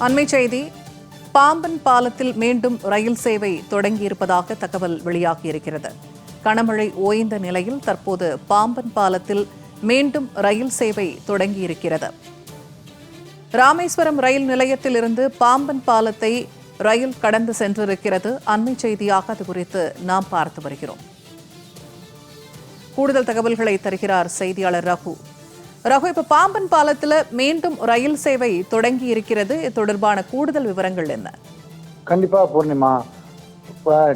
அண்மை செய்தி. பாம்பன் பாலத்தில் மீண்டும் ரயில் சேவை தொடங்கியிருப்பதாக தகவல் வெளியாகியிருக்கிறது. கனமழை ஓய்ந்த நிலையில் தற்போது பாம்பன் பாலத்தில் மீண்டும் ரயில் சேவை தொடங்கியிருக்கிறது. ராமேஸ்வரம் ரயில் நிலையத்தில் இருந்து பாம்பன் பாலத்தை ரயில் கடந்து சென்றிருக்கிறது. அண்மை செய்தியாக அது குறித்து நாம் பார்த்து வருகிறோம். கூடுதல் தகவல்களை தருகிறார் செய்தியாளர் ரகு. இப்ப பாம்பன் பாலத்தில் மீண்டும் ரயில் சேவை தொடங்கி இருக்கிறது. இது தொடர்பான கூடுதல் விவரங்கள் என்ன? கண்டிப்பா பூர்ணிமா,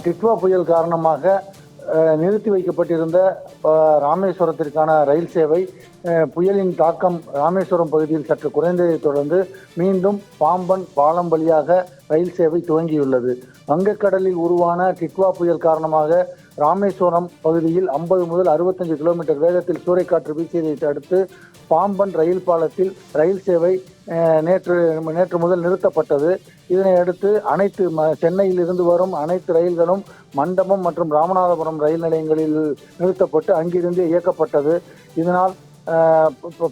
டிட்வா புயல் காரணமாக நிறுத்தி வைக்கப்பட்டிருந்த ராமேஸ்வரத்திற்கான ரயில் சேவை புயலின் தாக்கம் ராமேஸ்வரம் பகுதியில் சற்று குறைந்ததை தொடர்ந்து மீண்டும் பாம்பன் பாலம் வழியாக ரயில் சேவை துவங்கியுள்ளது. வங்கக்கடலில் உருவான டிட்வா புயல் காரணமாக ராமேஸ்வரம் பகுதியில் 50 முதல் 65 கிலோமீட்டர் வேகத்தில் சூறைக்காற்று வீசியதை அடுத்து பாம்பன் ரயில் பாலத்தில் ரயில் சேவை நேற்று முதல் நிறுத்தப்பட்டது. இதனை அடுத்து அனைத்து சென்னையில் இருந்து வரும் அனைத்து ரயில்களும் மண்டபம் மற்றும் ராமநாதபுரம் ரயில் நிலையங்களில் நிறுத்தப்பட்டு அங்கிருந்து இயக்கப்பட்டது. இதனால்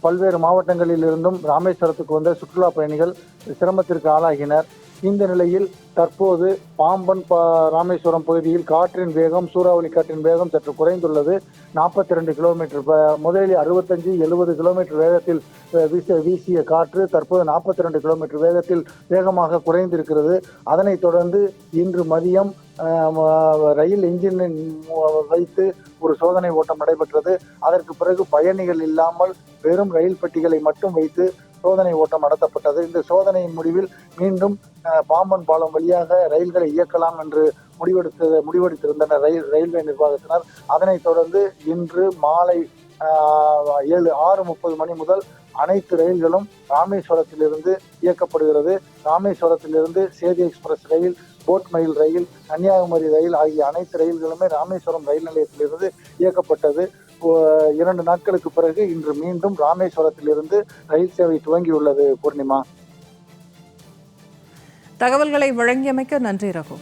பல்வேறு மாவட்டங்களில் இருந்தும் ராமேஸ்வரத்துக்கு வந்த சுற்றுலா பயணிகள் சிரமத்திற்கு ஆளாகினர். இந்த நிலையில் தற்போது பாம்பன் ராமேஸ்வரம் பகுதியில் காற்றின் வேகம், சூறாவளி காற்றின் வேகம் சற்று குறைந்துள்ளது. 42 கிலோமீட்டர், முதலில் 65-70 கிலோமீட்டர் வேகத்தில் வீசிய காற்று தற்போது 42 கிலோமீட்டர் வேகத்தில் வேகமாக குறைந்திருக்கிறது. அதனைத் தொடர்ந்து இன்று மதியம் ரயில் என்ஜினை வைத்து ஒரு சோதனை ஓட்டம் நடைபெற்றது. அதற்கு பிறகு பயணிகள் இல்லாமல் வெறும் ரயில் பெட்டிகளை மட்டும் வைத்து சோதனை ஓட்டம் நடத்தப்பட்டது. இந்த சோதனையின் முடிவில் மீண்டும் பாம்பன் பாலம் வழியாக ரயில்களை இயக்கலாம் என்று முடிவெடுத்திருந்தனர் ரயில்வே நிர்வாகத்தினர். அதனைத் தொடர்ந்து இன்று மாலை 6:30 மணி முதல் அனைத்து ரயில்களும் ராமேஸ்வரத்திலிருந்து இயக்கப்படுகிறது. ராமேஸ்வரத்திலிருந்து சேதி எக்ஸ்பிரஸ் ரயில், போட் மயில் ரயில், கன்னியாகுமரி ரயில் ஆகிய அனைத்து ரயில்களுமே ராமேஸ்வரம் ரயில் நிலையத்திலிருந்து இயக்கப்பட்டது. 2 நாட்களுக்கு பிறகு இன்று மீண்டும் ராமேஸ்வரத்திலிருந்து ரயில் சேவை துவங்கியுள்ளது. பூர்ணிமா, தகவல்களை வழங்கியமைக்க நன்றி ரகு.